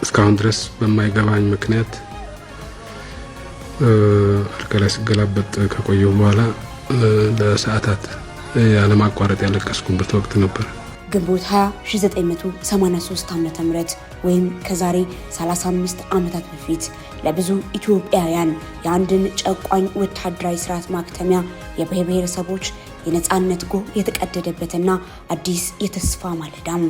እስካሁን ድረስ በማይገባኝ ምክንያት አልጋ ላይ ስገላበጥ ከቆየሁ በኋላ ለሰዓታት ያለማቋረጥ ያለቀስኩበት ወቅት ነበር። ግንቦት 1983 ዓመተ ምህረት ወይም ከዛሬ 35 ዓመታት በፊት ለብዙ ኢትዮጵያውያን የአንድን ጨቋኝ ወታደራዊ ስርዓት ማክተሚያ የብሔር ብሔረሰቦች የነጻነት ጎህ የተቀደደበትና አዲስ የተስፋ ማለዳም፣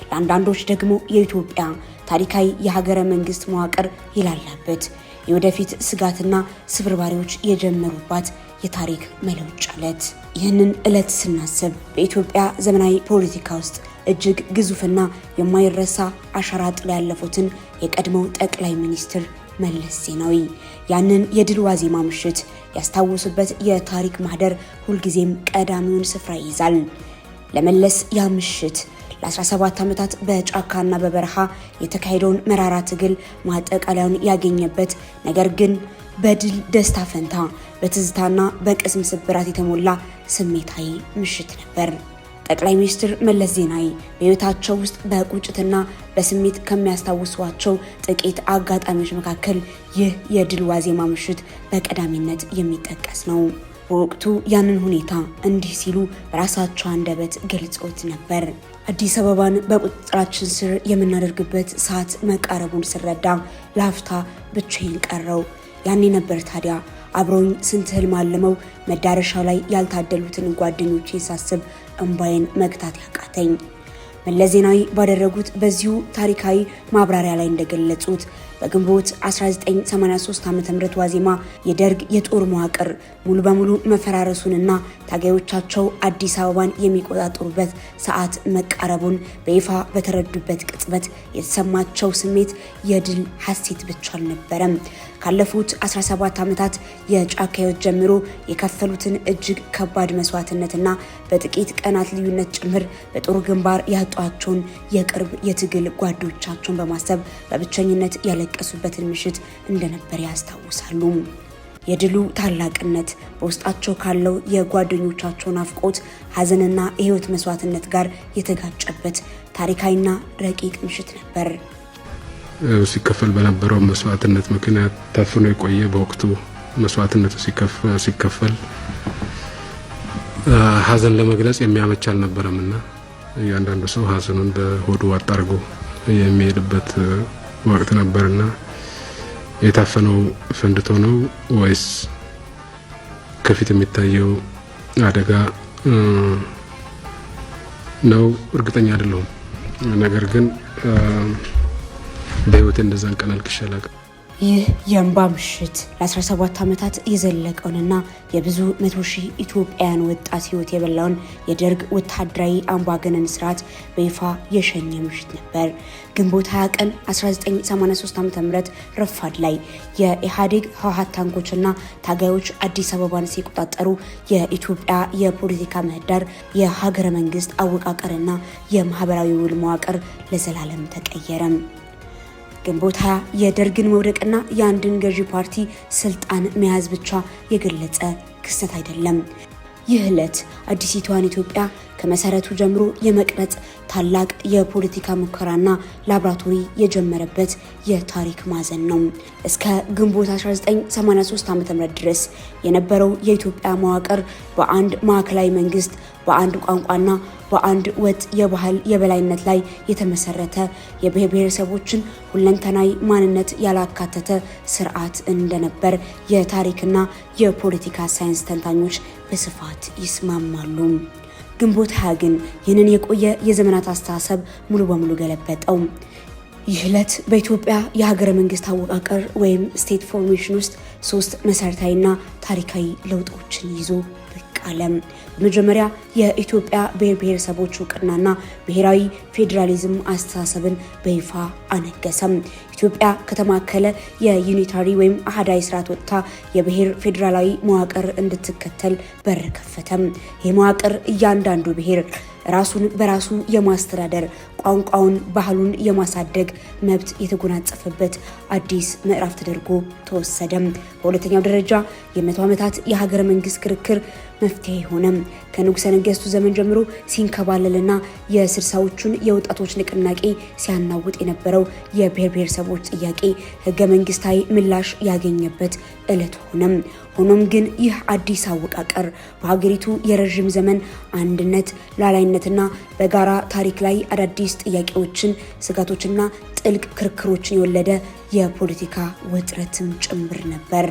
ለአንዳንዶች ደግሞ የኢትዮጵያ ታሪካዊ የሀገረ መንግስት መዋቅር ይላላበት የወደፊት ስጋትና ስብርባሪዎች የጀመሩባት የታሪክ መለወጫ ዕለት። ይህንን ዕለት ስናስብ በኢትዮጵያ ዘመናዊ ፖለቲካ ውስጥ እጅግ ግዙፍና የማይረሳ አሻራ ጥለው ያለፉትን የቀድሞው ጠቅላይ ሚኒስትር መለስ ዜናዊ ያንን የድል ዋዜማ ምሽት ያስታወሱበት የታሪክ ማህደር ሁልጊዜም ቀዳሚውን ስፍራ ይይዛል። ለመለስ ያ ምሽት ለ17 ዓመታት በጫካና በበረሃ የተካሄደውን መራራ ትግል ማጠቃለያውን ያገኘበት፣ ነገር ግን በድል ደስታ ፈንታ በትዝታና በቅስም ስብራት የተሞላ ስሜታዊ ምሽት ነበር። ጠቅላይ ሚኒስትር መለስ ዜናዊ በሕይወታቸው ውስጥ በቁጭትና በስሜት ከሚያስታውሷቸው ጥቂት አጋጣሚዎች መካከል ይህ የድል ዋዜማ ምሽት በቀዳሚነት የሚጠቀስ ነው። በወቅቱ ያንን ሁኔታ እንዲህ ሲሉ በራሳቸው አንደበት ገልጾት ነበር። አዲስ አበባን በቁጥጥራችን ስር የምናደርግበት ሰዓት መቃረቡን ስረዳ ለአፍታ ብቻዬን ቀረው። ያኔ ነበር ታዲያ አብረውኝ ስንት ህልም አልመው መዳረሻው ላይ ያልታደሉትን ጓደኞቼን ሳስብ እንባዬን መግታት ያቃተኝ። መለስ ዜናዊ ባደረጉት በዚሁ ታሪካዊ ማብራሪያ ላይ እንደገለጹት በግንቦት 1983 ዓ.ም ዋዜማ የደርግ የጦር መዋቅር ሙሉ በሙሉ መፈራረሱንና ታጋዮቻቸው አዲስ አበባን የሚቆጣጠሩበት ሰዓት መቃረቡን በይፋ በተረዱበት ቅጽበት የተሰማቸው ስሜት የድል ሐሴት ብቻ አልነበረም። ካለፉት 17 ዓመታት የጫካ ሕይወት ጀምሮ የከፈሉትን እጅግ ከባድ መስዋዕትነትና በጥቂት ቀናት ልዩነት ጭምር በጦር ግንባር ያጧቸውን የቅርብ የትግል ጓዶቻቸውን በማሰብ በብቸኝነት ያለቀሱበትን ምሽት እንደነበር ያስታውሳሉ። የድሉ ታላቅነት በውስጣቸው ካለው የጓደኞቻቸው ናፍቆት፣ ሐዘንና የሕይወት መስዋዕትነት ጋር የተጋጨበት ታሪካዊና ረቂቅ ምሽት ነበር። ሲከፈል በነበረው መስዋዕትነት ምክንያት ታፍኖ የቆየ በወቅቱ መስዋዕትነቱ ሲከፈል ሐዘን ለመግለጽ የሚያመች አልነበረምና እያንዳንዱ ሰው ሐዘኑን በሆዱ አጣርጎ የሚሄድበት ወቅት ነበርና የታፈነው ፈንድቶ ነው ወይስ ከፊት የሚታየው አደጋ ነው? እርግጠኛ አይደለሁም። ነገር ግን በህይወት እንደዛን ቀን አልክሻለሁ። ይህ የእንባ ምሽት ለ17 ዓመታት የዘለቀውንና የብዙ 100,000 ኢትዮጵያውያን ወጣት ህይወት የበላውን የደርግ ወታደራዊ አምባገነን ስርዓት በይፋ የሸኘ ምሽት ነበር። ግንቦት 20 ቀን 1983 ዓ.ም ረፋድ ላይ የኢህአዴግ ህወሓት ታንኮችና ታጋዮች አዲስ አበባን ሲቆጣጠሩ የኢትዮጵያ የፖለቲካ ምህዳር፣ የሀገረ መንግስት አወቃቀርና የማህበራዊ ውል መዋቅር ለዘላለም ተቀየረ። ግንቦት 20 የደርግን መውደቅና የአንድን ገዢ ፓርቲ ስልጣን መያዝ ብቻ የገለጸ ክስተት አይደለም። ይህ ዕለት አዲሲቷን ኢትዮጵያ ከመሰረቱ ጀምሮ የመቅረጽ ታላቅ የፖለቲካ ሙከራና ላብራቶሪ የጀመረበት የታሪክ ማዕዘን ነው። እስከ ግንቦት 1983 ዓ.ም ድረስ የነበረው የኢትዮጵያ መዋቅር በአንድ ማዕከላዊ መንግስት፣ በአንድ ቋንቋና በአንድ ወጥ የባህል የበላይነት ላይ የተመሰረተ የብሔር ብሔረሰቦችን ሁለንተናዊ ማንነት ያላካተተ ስርዓት እንደነበር የታሪክና የፖለቲካ ሳይንስ ተንታኞች በስፋት ይስማማሉ። ግንቦት 20 ግን ይህንን የቆየ የዘመናት አስተሳሰብ ሙሉ በሙሉ ገለበጠው። ይህ ዕለት በኢትዮጵያ የሀገረ መንግስት አወቃቀር ወይም ስቴት ፎርሜሽን ውስጥ 3 መሰረታዊና ታሪካዊ ለውጦችን ይዞ ብቅ አለ። በመጀመሪያ የኢትዮጵያ ብሔር ብሔረሰቦች እውቅናና ብሔራዊ ፌዴራሊዝም አስተሳሰብን በይፋ አነገሰም። ኢትዮጵያ ከተማከለ የዩኒታሪ ወይም አህዳዊ ስርዓት ወጥታ የብሔር ፌዴራላዊ መዋቅር እንድትከተል በር ከፈተም። ይህ መዋቅር እያንዳንዱ ብሔር ራሱን በራሱ የማስተዳደር ቋንቋውን፣ ባህሉን የማሳደግ መብት የተጎናጸፈበት አዲስ ምዕራፍ ተደርጎ ተወሰደም። በሁለተኛው ደረጃ የ100 ዓመታት የሀገረ መንግስት ክርክር መፍትሄ ሆነም። ከንጉሠ ነገሥቱ ዘመን ጀምሮ ሲንከባለልና የ60ዎቹን የወጣቶች ንቅናቄ ሲያናውጥ የነበረው የብሔር ብሔረሰቦች ጥያቄ ህገ መንግስታዊ ምላሽ ያገኘበት ዕለት ሆነም። ሆኖም ግን ይህ አዲስ አወቃቀር በሀገሪቱ የረዥም ዘመን አንድነት፣ ሉዓላዊነትና በጋራ ታሪክ ላይ አዳዲስ ጥያቄዎችን፣ ስጋቶችና ጥልቅ ክርክሮችን የወለደ የፖለቲካ ውጥረትም ጭምር ነበር።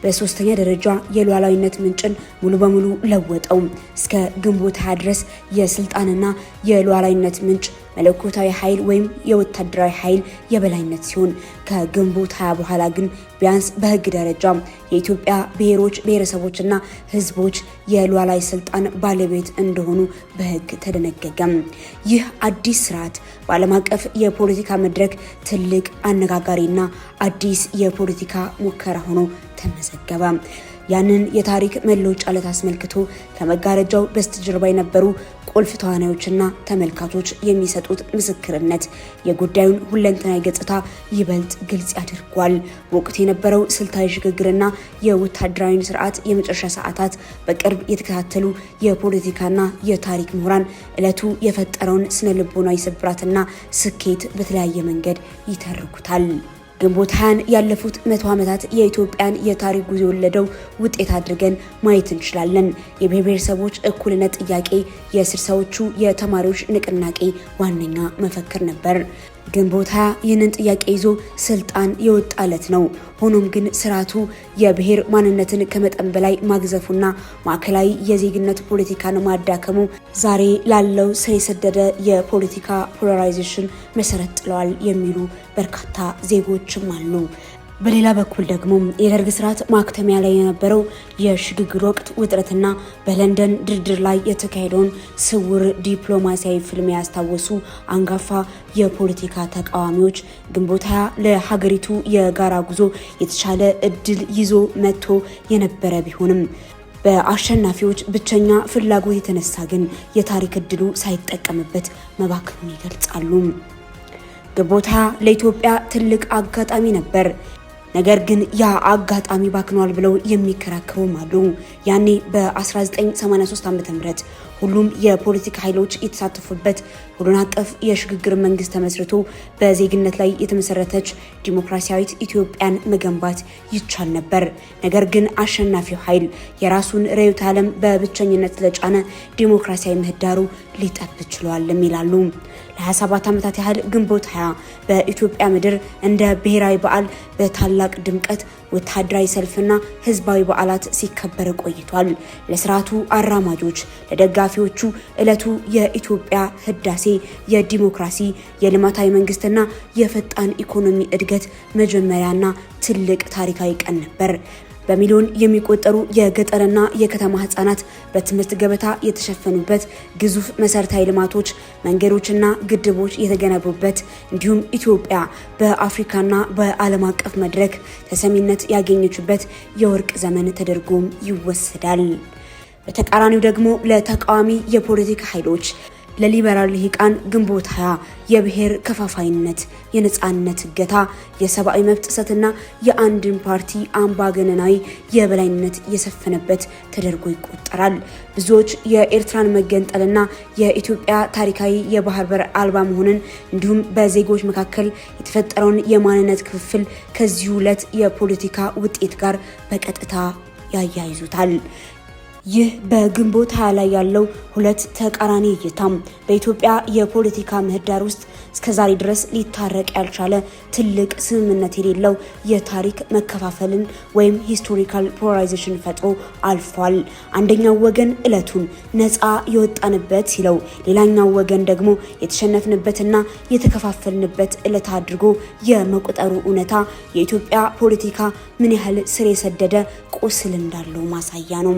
በሶስተኛ ደረጃ የሉዓላዊነት ምንጭን ሙሉ በሙሉ ለወጠው። እስከ ግንቦት 20 ድረስ የስልጣንና የሉዓላዊነት ምንጭ መለኮታዊ ኃይል ወይም የወታደራዊ ኃይል የበላይነት ሲሆን ከግንቦት 20 በኋላ ግን ቢያንስ በህግ ደረጃ የኢትዮጵያ ብሔሮች ብሔረሰቦችና ህዝቦች የሉዓላዊ ስልጣን ባለቤት እንደሆኑ በህግ ተደነገገም። ይህ አዲስ ስርዓት በዓለም አቀፍ የፖለቲካ መድረክ ትልቅ አነጋጋሪና አዲስ የፖለቲካ ሙከራ ሆኖ ተመዘገበ። ያንን የታሪክ መለወጫ ዕለት አስመልክቶ ከመጋረጃው በስተጀርባ የነበሩ ቁልፍ ተዋናዮችና ተመልካቾች የሚሰጡት ምስክርነት የጉዳዩን ሁለንተናዊ ገጽታ ይበልጥ ግልጽ ያደርጓል። በወቅቱ የነበረው ስልታዊ ሽግግርና የወታደራዊ ስርዓት የመጨረሻ ሰዓታት በቅርብ የተከታተሉ የፖለቲካና የታሪክ ምሁራን ዕለቱ የፈጠረውን ስነ ልቦናዊ ስብራትና ስኬት በተለያየ መንገድ ይተርኩታል። ግንቦት 20 ያለፉት 100 ዓመታት የኢትዮጵያን የታሪክ ጉዞ የወለደው ውጤት አድርገን ማየት እንችላለን። የብሔር ብሔረሰቦች እኩልነት ጥያቄ የ60ዎቹ የተማሪዎች ንቅናቄ ዋነኛ መፈክር ነበር። ግንቦት 20 ይህንን ጥያቄ ይዞ ስልጣን የወጣለት ነው። ሆኖም ግን ስርዓቱ የብሔር ማንነትን ከመጠን በላይ ማግዘፉና ማዕከላዊ የዜግነት ፖለቲካን ማዳከሙ ዛሬ ላለው ስር የሰደደ የፖለቲካ ፖላራይዜሽን መሰረት ጥለዋል የሚሉ በርካታ ዜጎችም አሉ። በሌላ በኩል ደግሞ የደርግ ስርዓት ማክተሚያ ላይ የነበረው የሽግግር ወቅት ውጥረትና በለንደን ድርድር ላይ የተካሄደውን ስውር ዲፕሎማሲያዊ ፍልሚያ ያስታወሱ አንጋፋ የፖለቲካ ተቃዋሚዎች ግንቦት 20 ለሀገሪቱ የጋራ ጉዞ የተሻለ እድል ይዞ መጥቶ የነበረ ቢሆንም በአሸናፊዎች ብቸኛ ፍላጎት የተነሳ ግን የታሪክ እድሉ ሳይጠቀምበት መባከኑን ይገልጻሉ። ግንቦት 20 ለኢትዮጵያ ትልቅ አጋጣሚ ነበር። ነገር ግን ያ አጋጣሚ ባክኗል ብለው የሚከራከሩም አሉ። ያኔ በ1983 ዓ.ም ሁሉም የፖለቲካ ኃይሎች የተሳተፉበት ሁሉን አቀፍ የሽግግር መንግስት ተመስርቶ በዜግነት ላይ የተመሰረተች ዲሞክራሲያዊት ኢትዮጵያን መገንባት ይቻል ነበር። ነገር ግን አሸናፊው ኃይል የራሱን ርዕዮተ ዓለም በብቸኝነት ለጫነ ዲሞክራሲያዊ ምህዳሩ ሊጠብ ችሏል ይላሉ። ለ27 ዓመታት ያህል ግንቦት 20 በኢትዮጵያ ምድር እንደ ብሔራዊ በዓል በታላቅ ድምቀት ወታደራዊ ሰልፍና ህዝባዊ በዓላት ሲከበር ቆይቷል። ለስርዓቱ አራማጆች፣ ለደጋፊዎቹ ዕለቱ የኢትዮጵያ ህዳሴ፣ የዲሞክራሲ፣ የልማታዊ መንግስትና የፈጣን ኢኮኖሚ እድገት መጀመሪያና ትልቅ ታሪካዊ ቀን ነበር። በሚሊዮን የሚቆጠሩ የገጠርና የከተማ ህጻናት በትምህርት ገበታ የተሸፈኑበት፣ ግዙፍ መሰረታዊ ልማቶች፣ መንገዶችና ግድቦች የተገነቡበት፣ እንዲሁም ኢትዮጵያ በአፍሪካና በዓለም አቀፍ መድረክ ተሰሚነት ያገኘችበት የወርቅ ዘመን ተደርጎም ይወሰዳል። በተቃራኒው ደግሞ ለተቃዋሚ የፖለቲካ ኃይሎች ለሊበራል ልሂቃን ግንቦት 20 የብሔር ከፋፋይነት፣ የነጻነት እገታ፣ የሰብአዊ መብት ጥሰትና የአንድን ፓርቲ አምባገነናዊ የበላይነት የሰፈነበት ተደርጎ ይቆጠራል። ብዙዎች የኤርትራን መገንጠልና የኢትዮጵያ ታሪካዊ የባህር በር አልባ መሆንን እንዲሁም በዜጎች መካከል የተፈጠረውን የማንነት ክፍፍል ከዚሁ ዕለት የፖለቲካ ውጤት ጋር በቀጥታ ያያይዙታል። ይህ በግንቦት 20 ላይ ያለው ሁለት ተቃራኒ እይታም በኢትዮጵያ የፖለቲካ ምህዳር ውስጥ እስከዛሬ ድረስ ሊታረቅ ያልቻለ ትልቅ ስምምነት የሌለው የታሪክ መከፋፈልን ወይም ሂስቶሪካል ፖላራይዜሽን ፈጥሮ አልፏል። አንደኛው ወገን ዕለቱን ነፃ የወጣንበት ሲለው፣ ሌላኛው ወገን ደግሞ የተሸነፍንበትና የተከፋፈልንበት ዕለት አድርጎ የመቁጠሩ እውነታ የኢትዮጵያ ፖለቲካ ምን ያህል ስር የሰደደ ቁስል እንዳለው ማሳያ ነው።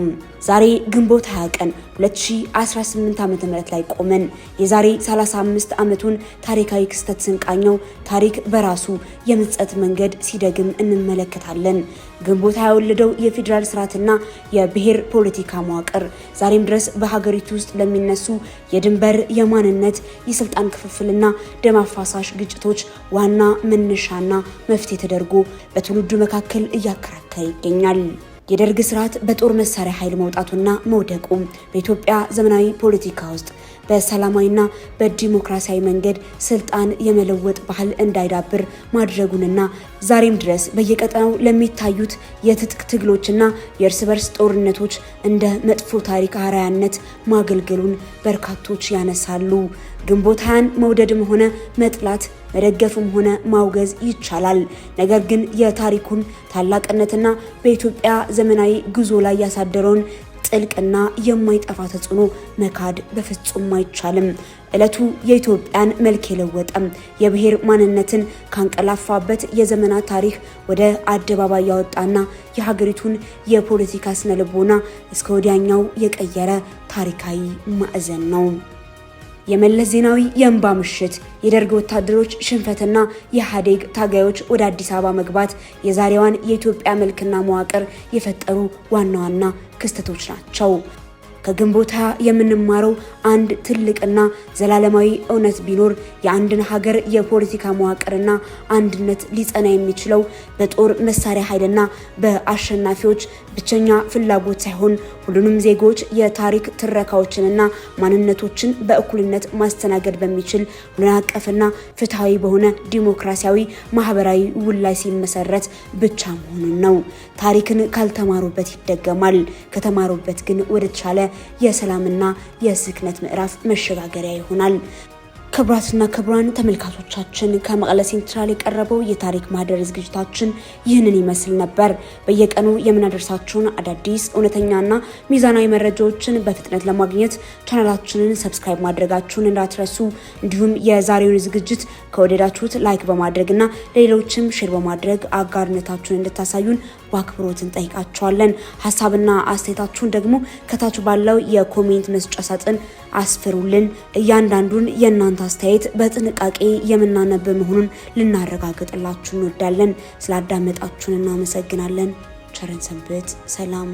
ዛሬ ግንቦት 20 ቀን 2018 ዓ.ም ላይ ቆመን የዛሬ 35 ዓመቱን ታሪካዊ ክስተት ስንቃኘው ታሪክ በራሱ የምጸት መንገድ ሲደግም እንመለከታለን። ግንቦት 20 የወለደው የፌዴራል ስርዓትና የብሔር ፖለቲካ መዋቅር ዛሬም ድረስ በሀገሪቱ ውስጥ ለሚነሱ የድንበር፣ የማንነት፣ የስልጣን ክፍፍልና ደም አፋሳሽ ግጭቶች ዋና መነሻና መፍትሄ ተደርጎ በትውልዱ መካከል እያከራከረ ይገኛል። የደርግ ስርዓት በጦር መሳሪያ ኃይል መውጣቱና መውደቁ በኢትዮጵያ ዘመናዊ ፖለቲካ ውስጥ በሰላማዊና በዲሞክራሲያዊ መንገድ ስልጣን የመለወጥ ባህል እንዳይዳብር ማድረጉንና ዛሬም ድረስ በየቀጠናው ለሚታዩት የትጥቅ ትግሎችና የእርስ በርስ ጦርነቶች እንደ መጥፎ ታሪክ አርአያነት ማገልገሉን በርካቶች ያነሳሉ። ግንቦት ሃያን መውደድም ሆነ መጥላት መደገፍም ሆነ ማውገዝ ይቻላል። ነገር ግን የታሪኩን ታላቅነትና በኢትዮጵያ ዘመናዊ ጉዞ ላይ ያሳደረውን ጥልቅና የማይጠፋ ተጽዕኖ መካድ በፍጹም አይቻልም። ዕለቱ የኢትዮጵያን መልክ የለወጠ የብሔር ማንነትን ካንቀላፋበት የዘመናት ታሪክ ወደ አደባባይ ያወጣና የሀገሪቱን የፖለቲካ ስነልቦና እስከ ወዲያኛው የቀየረ ታሪካዊ ማዕዘን ነው። የመለስ ዜናዊ የእንባ ምሽት፣ የደርግ ወታደሮች ሽንፈትና የኢህአዴግ ታጋዮች ወደ አዲስ አበባ መግባት የዛሬዋን የኢትዮጵያ መልክና መዋቅር የፈጠሩ ዋና ዋና ክስተቶች ናቸው። ከግንቦት ሃያ የምንማረው አንድ ትልቅና ዘላለማዊ እውነት ቢኖር የአንድን ሀገር የፖለቲካ መዋቅርና አንድነት ሊጸና የሚችለው በጦር መሳሪያ ኃይልና በአሸናፊዎች ብቸኛ ፍላጎት ሳይሆን ሁሉንም ዜጎች የታሪክ ትረካዎችንና ማንነቶችን በእኩልነት ማስተናገድ በሚችል ሁሉን አቀፍና ፍትሃዊ በሆነ ዲሞክራሲያዊ ማህበራዊ ውል ላይ ሲመሰረት ብቻ መሆኑን ነው። ታሪክን ካልተማሩበት ይደገማል፣ ከተማሩበት ግን ወደ ተሻለ የሰላምና የስክነት ምዕራፍ መሸጋገሪያ ይሆናል። ክቡራትና ክቡራን ተመልካቾቻችን ከመቀለ ሴንትራል የቀረበው የታሪክ ማህደር ዝግጅታችን ይህንን ይመስል ነበር። በየቀኑ የምናደርሳችሁን አዳዲስ እውነተኛና ሚዛናዊ መረጃዎችን በፍጥነት ለማግኘት ቻናላችንን ሰብስክራይብ ማድረጋችሁን እንዳትረሱ። እንዲሁም የዛሬውን ዝግጅት ከወደዳችሁት ላይክ በማድረግና ለሌሎችም ሼር በማድረግ አጋርነታችሁን እንድታሳዩን በአክብሮት እንጠይቃችኋለን። ሀሳብና አስተያየታችሁን ደግሞ ከታች ባለው የኮሜንት መስጫ ሳጥን አስፍሩልን። እያንዳንዱን የእናንተ አስተያየት በጥንቃቄ የምናነብ መሆኑን ልናረጋግጥላችሁ እንወዳለን። ስላዳመጣችሁን እናመሰግናለን። ቸርን ሰንብት። ሰላም።